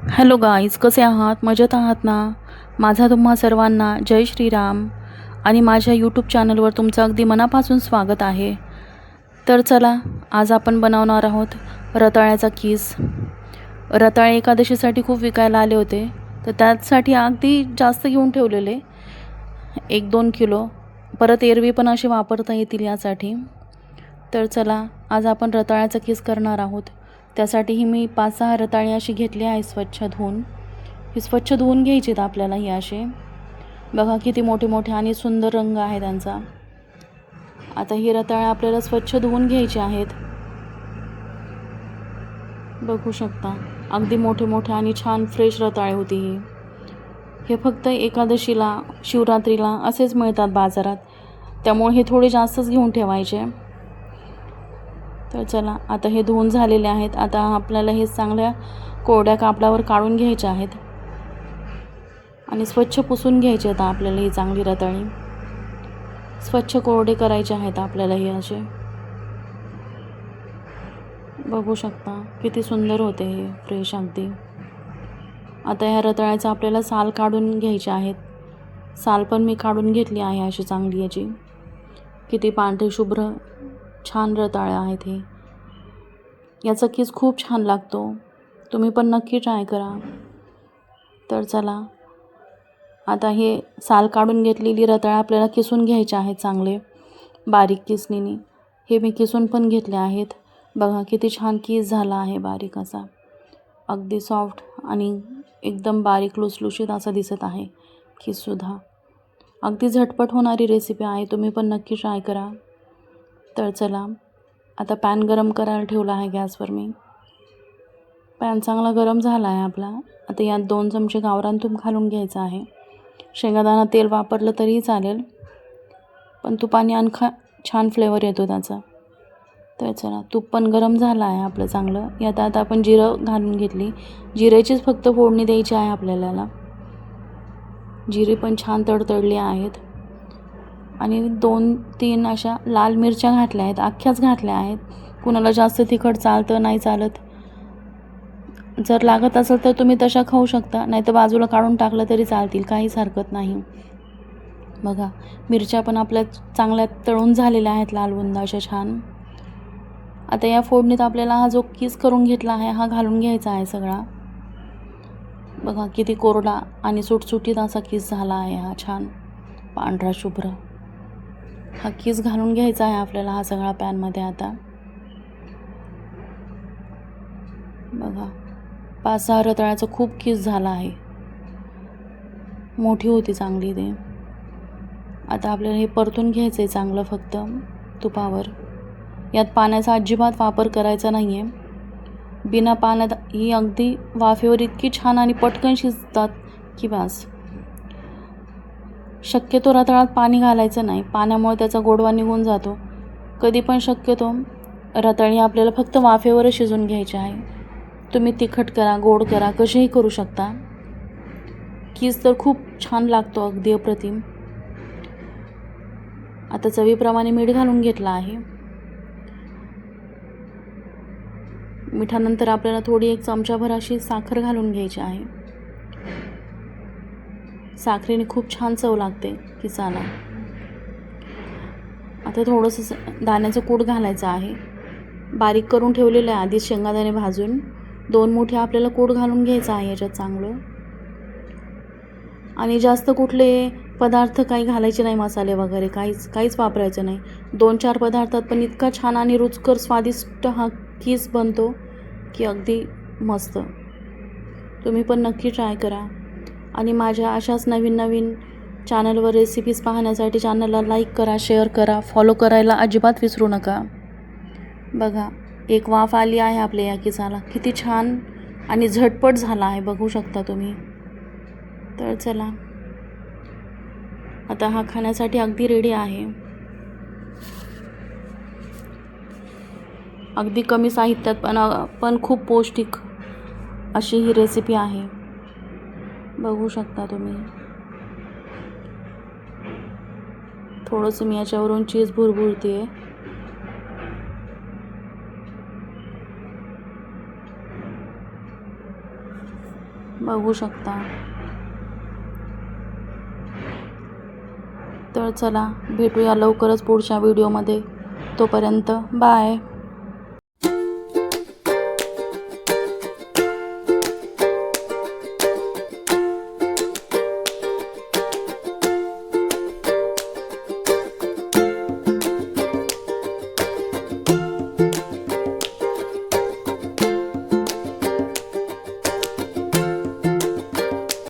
Hello guys, कसे आहात? मजेत आहात ना? माझा तुम्हा सर्वांना जय श्रीराम आणि माझ्या यूट्यूब चॅनलवर तुमचं अगदी मनापासून स्वागत आहे. तर चला, आज आपण बनवणार आहोत रताळ्याचा कीस. रताळे एकादशीसाठी खूप विकायला आले होते, तर त्यासाठी अगदी जास्त घेऊन ठेवलेले, 1-2 किलो. परत एरवी पण असे वापरता येतील यासाठी. तर चला, आज आपण रताळ्याचा कीस करणार आहोत. त्यासाठीही मी 5-6 रताळे अशी घेतली आहे स्वच्छ धुवून. ही स्वच्छ धुवून घ्यायचीत आपल्याला. ही असे बघा किती मोठे मोठे आणि सुंदर रंग आहे त्यांचा. आता ही रताळे आपल्याला स्वच्छ धुवून घ्यायचे आहेत. बघू शकता, अगदी मोठे मोठे आणि छान फ्रेश रताळे होती ही. हे फक्त एकादशीला, शिवरात्रीला असेच मिळतात बाजारात, त्यामुळे हे थोडे जास्तच घेऊन ठेवायचे. तर चला, आता हे धुवून झालेले आहेत. आता आपल्याला हे चांगल्या कोरड्या कापडावर काढून घ्यायचे आहेत आणि स्वच्छ पुसून घ्यायचे. आता आपल्याला ही चांगली रताळी स्वच्छ कोरडे करायचे आहेत आपल्याला. हे असे बघू शकता किती सुंदर होते हे, फ्रेश अगदी. आता ह्या रताळ्याचं आपल्याला साल काढून घ्यायचे आहेत. साल पण मी काढून घेतली आहे अशी चांगली याची. किती पांढरे शुभ्र छान रताळे आहेत हे. याचा कीस खूप छान लागतो, तुम्ही पण नक्की ट्राय करा. तर चला, आता हे साल काढून घेतलेली रताळे आपल्याला किसून घ्यायचे आहेत चांगले बारीक किसणीने. हे मी किसून पण घेतले आहेत. बघा किती छान कीस झाला आहे, बारीक असा, अगदी सॉफ्ट आणि एकदम बारीक लुसलुशीत असा दिसत आहे कीससुद्धा. अगदी झटपट होणारी रेसिपी आहे, तुम्ही पण नक्की ट्राय करा. तर चला, आता पॅन गरम करायला ठेवला आहे गॅसवर मी. पॅन चांगला गरम झाला आहे आपला. आता यात 2 चमचे गावरान तूप घालून घ्यायचं आहे. शेंगादाणा तेल वापरलं तरीही चालेल, पण तुपाने आणखी छान फ्लेवर येतो त्याचा. तर चला, तूप पण गरम झालं आहे आपलं चांगलं. यात आता आपण जिरं घालून घेतली. जिऱ्याचीच फक्त फोडणी द्यायची आहे आपल्याला. जिरे पण छान तडतडले आहेत आणि 2-3 अशा लाल मिरच्या घातल्या आहेत, अख्ख्याच घातल्या आहेत. कुणाला जास्त तिखट चालतं नाही चालत, जर लागत असेल तर तुम्ही तशा खाऊ शकता, नाही तर बाजूला काढून टाकलं तरी चालतील, काहीच हरकत नाही. बघा, मिरच्या पण आपल्या चांगल्या तळून झालेल्या आहेत, लालबुंद अशा छान. आता या फोडणीत आपल्याला हा जो कीस करून घेतला आहे हा घालून घ्यायचा आहे सगळा. बघा किती कोरडा आणि सुटसुटीत असा कीस झाला आहे हा, छान पांढरा शुभ्र. हा कीस घालून घ्यायचा आहे आपल्याला हा सगळा पॅनमध्ये. आता बघा, 5-6 रताळ्याचा खूप कीस झाला आहे, मोठी होती चांगली ते. आता आपल्याला हे परतून घ्यायचं आहे चांगलं फक्त तुपावर. यात पाण्याचा अजिबात वापर करायचा नाही आहे. बिना पाण्यात ही अगदी वाफेवर इतकी छान आणि पटकन शिजतात की बस. शक्यतो रताळ्यात पाणी घालायचं नाही, पाण्यामुळे त्याचा गोडवा निघून जातो. कधी पण शक्यतो रताळी आपल्याला फक्त वाफेवरच शिजून घ्यायची आहे. तुम्ही तिखट करा, गोड करा, कसेही करू शकता. कीस तर खूप छान लागतो, अगदी अप्रतिम. आता चवीप्रमाणे मीठ घालून घेतलं आहे. मिठानंतर आपल्याला थोडी 1 चमचाभर अशी साखर घालून घ्यायची आहे. साखरेने खूप छान चव लागते किसाला. आता थोडंसं दाण्याचं कूट घालायचं आहे. बारीक करून ठेवलेलं आहे आधीच शेंगादाणे भाजून. 2 मुठी आपल्याला कूट घालून घ्यायचं आहे याच्यात चांगलं. आणि जास्त कुठले पदार्थ काही घालायचे नाही, मसाले वगैरे काहीच वापरायचं नाही. 2-4 पदार्थात पण इतका छान आणि रुचकर स्वादिष्ट हा कीस बनतो की अगदी मस्त. तुम्ही पण नक्की ट्राय करा. आणि माझ्या अशाच नवीन नवीन चॅनलवर रेसिपीज पाहण्यासाठी चॅनलला लाईक करा, शेअर करा, फॉलो करायला अजिबात विसरू नका. बघा, एक वाफ आली आहे आपल्या या किसाला, किती छान आणि झटपट झाला आहे, बघू शकता तुम्ही. तर चला, आता हा खाण्यासाठी अगदी रेडी आहे. अगदी कमी साहित्यात पण खूप पौष्टिक अशी ही रेसिपी आहे, बघू शकता तुम्ही. थोडंसं मी याच्यावरून चीज भुरभुरते आहे. बघू शकता. तर चला भेटूया लवकरच पुढच्या व्हिडिओमध्ये. तोपर्यंत बाय.